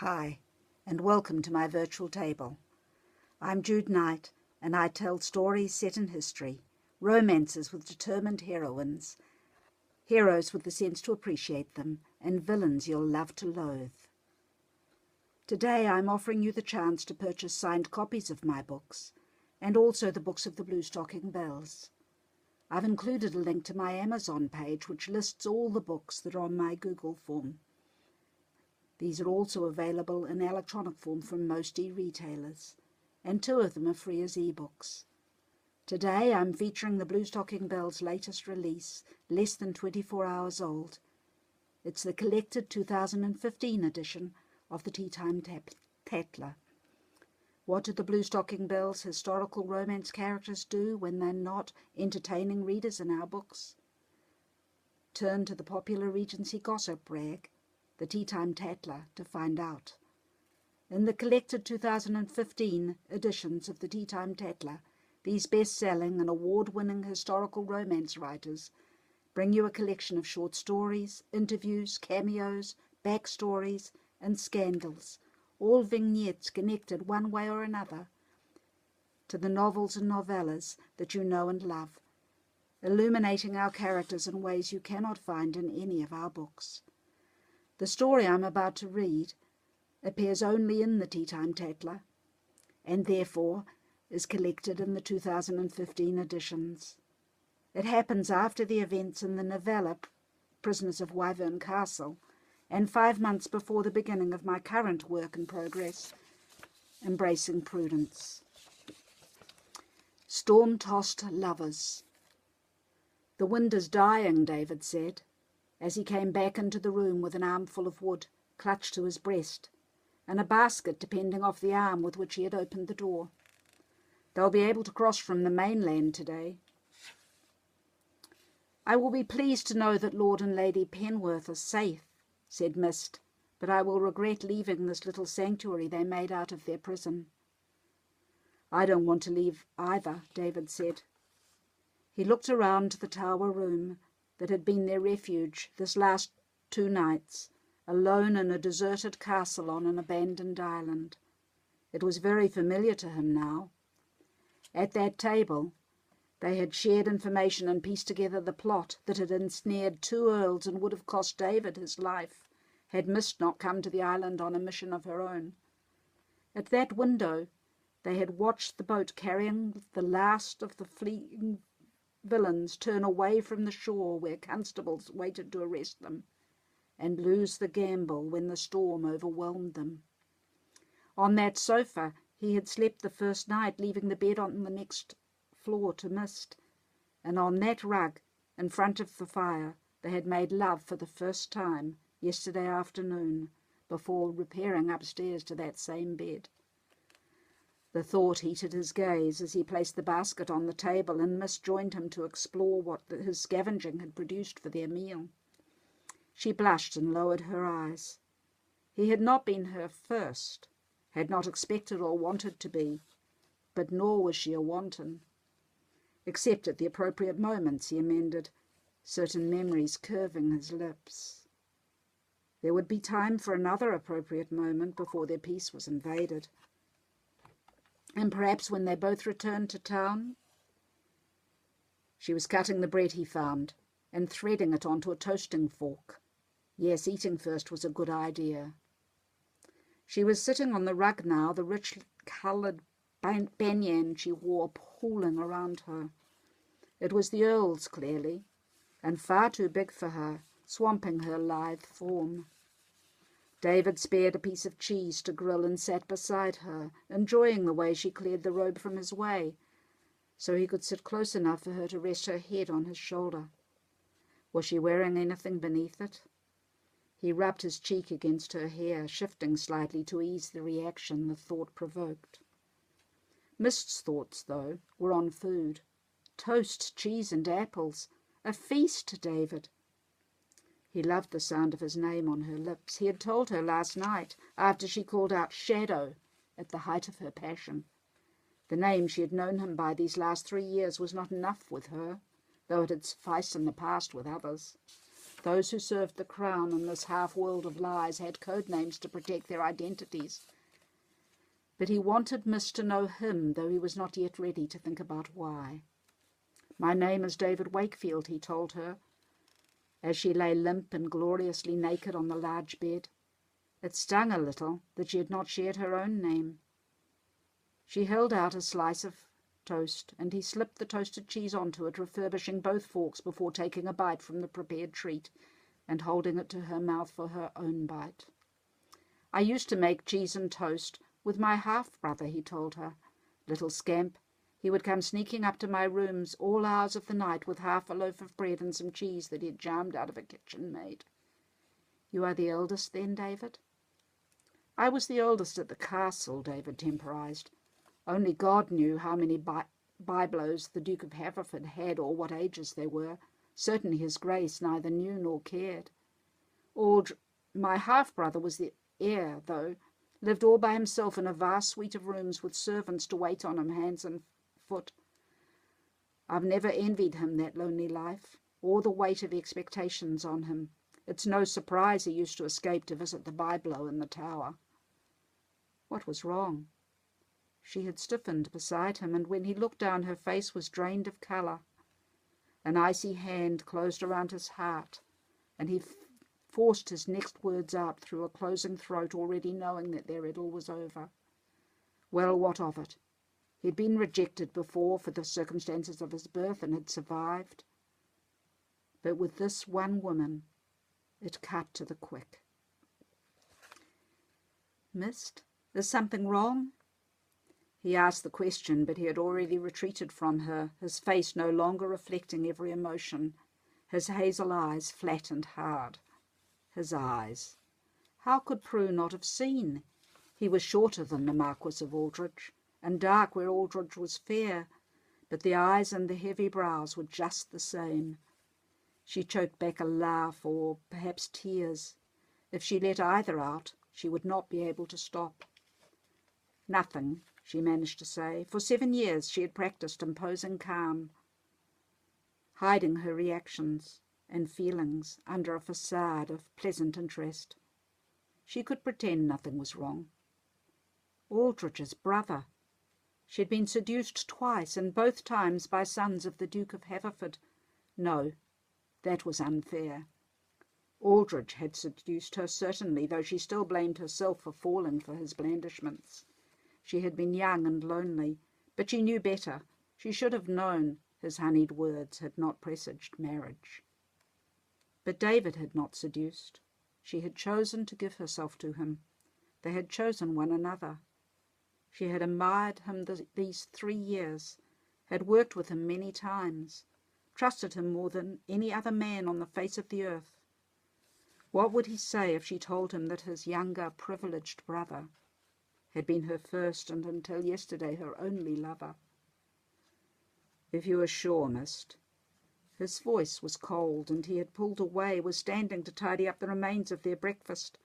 Hi, and welcome to my virtual table. I'm Jude Knight, and I tell stories set in history, romances with determined heroines, heroes with the sense to appreciate them, and villains you'll love to loathe. Today I'm offering you the chance to purchase signed copies of my books, and also the books of the Blue Stocking Bells. I've included a link to my Amazon page which lists all the books that are on my Google form. These are also available in electronic form from most e-retailers, and 2 of them are free as e-books. Today I'm featuring the Blue Stocking Bells' latest release, less than 24 hours old. It's the collected 2015 edition of the Teatime Tattler. What do the Blue Stocking Bells' historical romance characters do when they're not entertaining readers in our books? Turn to the popular Regency gossip rag, the Teatime Tattler, to find out. In the collected 2015 editions of the Teatime Tattler, these best-selling and award-winning historical romance writers bring you a collection of short stories, interviews, cameos, backstories, and scandals, all vignettes connected one way or another to the novels and novellas that you know and love, illuminating our characters in ways you cannot find in any of our books. The story I'm about to read appears only in the Teatime Tattler, and therefore is collected in the 2015 editions. It happens after the events in the novella Prisoners of Wyvern Castle, and 5 months before the beginning of my current work in progress, Embracing Prudence. Storm-tossed lovers. "The wind is dying," David said, as he came back into the room with an armful of wood clutched to his breast, and a basket depending off the arm with which he had opened the door. "They'll be able to cross from the mainland today." "I will be pleased to know that Lord and Lady Penworth are safe," said Mist, "but I will regret leaving this little sanctuary they made out of their prison." "I don't want to leave either," David said. He looked around the tower room that had been their refuge this last 2 nights, alone in a deserted castle on an abandoned island. It was very familiar to him now. At that table they had shared information and pieced together the plot that had ensnared 2 earls and would have cost David his life had Mist not come to the island on a mission of her own. At that window they had watched the boat carrying the last of the fleeing villains turn away from the shore where constables waited to arrest them, and lose the gamble when the storm overwhelmed them. On that sofa he had slept the first night, leaving the bed on the next floor to Mist, and on that rug in front of the fire they had made love for the first time yesterday afternoon, before repairing upstairs to that same bed. The thought heated his gaze as he placed the basket on the table, and Mist joined him to explore what his scavenging had produced for their meal. She blushed and lowered her eyes. He had not been her first, had not expected or wanted to be, but nor was she a wanton. Except at the appropriate moments, he amended, certain memories curving his lips. There would be time for another appropriate moment before their peace was invaded. And perhaps when they both returned to town. She was cutting the bread he found and threading it onto a toasting fork. Yes, eating first was a good idea. She was sitting on the rug now, the rich-coloured banyan she wore pooling around her. It was the Earl's, clearly, and far too big for her, swamping her lithe form. David spared a piece of cheese to grill and sat beside her, enjoying the way she cleared the robe from his way, so he could sit close enough for her to rest her head on his shoulder. Was she wearing anything beneath it? He rubbed his cheek against her hair, shifting slightly to ease the reaction the thought provoked. Mist's thoughts, though, were on food. Toast, cheese and apples. A feast, David. He loved the sound of his name on her lips. He had told her last night, after she called out "Shadow" at the height of her passion. The name she had known him by these last 3 years was not enough with her, though it had sufficed in the past with others. Those who served the crown in this half-world of lies had code names to protect their identities. But he wanted Miss to know him, though he was not yet ready to think about why. "My name is David Wakefield," he told her, as she lay limp and gloriously naked on the large bed. It stung a little that she had not shared her own name. She held out a slice of toast, and he slipped the toasted cheese onto it, refurbishing both forks before taking a bite from the prepared treat and holding it to her mouth for her own bite. "I used to make cheese and toast with my half-brother," he told her. "Little scamp. He would come sneaking up to my rooms all hours of the night with half a loaf of bread and some cheese that he had jammed out of a kitchen maid." "You are the eldest then, David?" "I was the oldest at the castle," David temporized. "Only God knew how many byblows the Duke of Haverford had or what ages they were. Certainly his Grace neither knew nor cared. My half-brother was the heir, though, lived all by himself in a vast suite of rooms with servants to wait on him hands and foot. I've never envied him that lonely life, or the weight of expectations on him. It's no surprise he used to escape to visit the byblow in the tower." What was wrong? She had stiffened beside him, and when he looked down her face was drained of colour. An icy hand closed around his heart, and he forced his next words out through a closing throat, already knowing that their idyll was over. Well, what of it? He'd been rejected before for the circumstances of his birth and had survived. But with this one woman, it cut to the quick. "Mist, is something wrong?" He asked the question, but he had already retreated from her, his face no longer reflecting every emotion, his hazel eyes flat and hard. His eyes. How could Prue not have seen? He was shorter than the Marquis of Aldridge, and dark where Aldridge was fair, but the eyes and the heavy brows were just the same. She choked back a laugh, or perhaps tears. If she let either out, she would not be able to stop. "Nothing," she managed to say. For 7 years she had practiced imposing calm, hiding her reactions and feelings under a facade of pleasant interest. She could pretend nothing was wrong. Aldridge's brother. She had been seduced twice, and both times by sons of the Duke of Haverford. No, that was unfair. Aldridge had seduced her certainly, though she still blamed herself for falling for his blandishments. She had been young and lonely, but she knew better. She should have known his honeyed words had not presaged marriage. But David had not seduced. She had chosen to give herself to him. They had chosen one another. She had admired him these 3 years, had worked with him many times, trusted him more than any other man on the face of the earth. What would he say if she told him that his younger, privileged brother had been her first and until yesterday her only lover? "If you are sure, Mist." His voice was cold, and he had pulled away, was standing to tidy up the remains of their breakfast.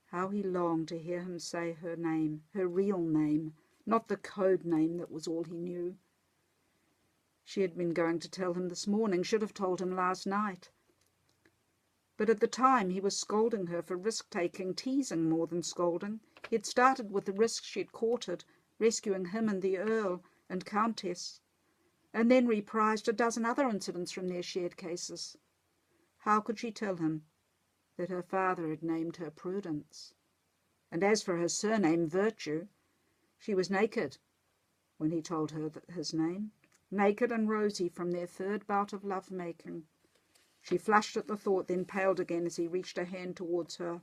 How he longed to hear him say her name, her real name, not the code name that was all he knew. She had been going to tell him this morning, should have told him last night. But at the time he was scolding her for risk-taking, teasing more than scolding. He had started with the risk she had courted, rescuing him and the Earl and Countess, and then reprised a dozen other incidents from their shared cases. How could she tell him that her father had named her Prudence? And as for her surname, Virtue, she was naked when he told her his name, naked and rosy from their 3rd bout of love-making. She flushed at the thought, then paled again as he reached a hand towards her.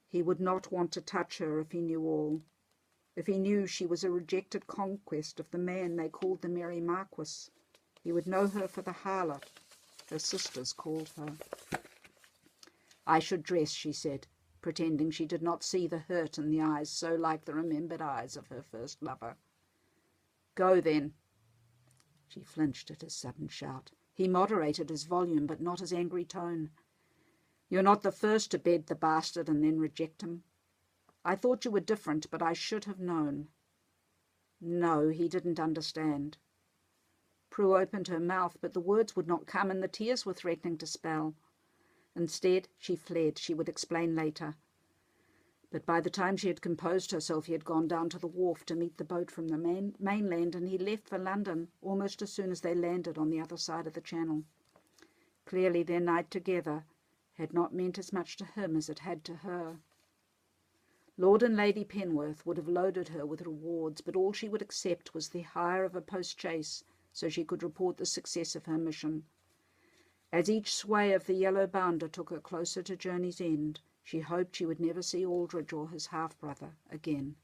He would not want to touch her if he knew all. If he knew she was a rejected conquest of the man they called the Merry Marquis. He would know her for the harlot her sisters called her. "I should dress," she said, pretending she did not see the hurt in the eyes so like the remembered eyes of her first lover. "Go, then." She flinched at his sudden shout. He moderated his volume, but not his angry tone. "You're not the first to bed the bastard and then reject him. I thought you were different, but I should have known." No, he didn't understand. Prue opened her mouth, but the words would not come, and the tears were threatening to spill. Instead, she fled. She would explain later. But by the time she had composed herself, he had gone down to the wharf to meet the boat from the mainland, and he left for London almost as soon as they landed on the other side of the Channel. Clearly their night together had not meant as much to him as it had to her. Lord and Lady Penworth would have loaded her with rewards, but all she would accept was the hire of a post-chaise so she could report the success of her mission. As each sway of the yellow bounder took her closer to Journey's End, she hoped she would never see Aldridge or his half-brother again.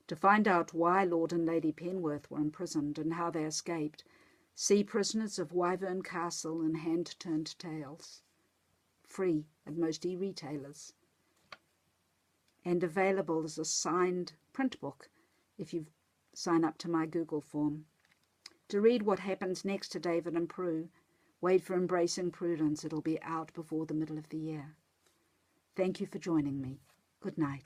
To find out why Lord and Lady Penworth were imprisoned and how they escaped, see Prisoners of Wyvern Castle in Hand-Turned Tales. Free at most e-retailers. And available as a signed print book if you sign up to my Google form. To read what happens next to David and Prue, wait for Embracing Prudence. It'll be out before the middle of the year. Thank you for joining me. Good night.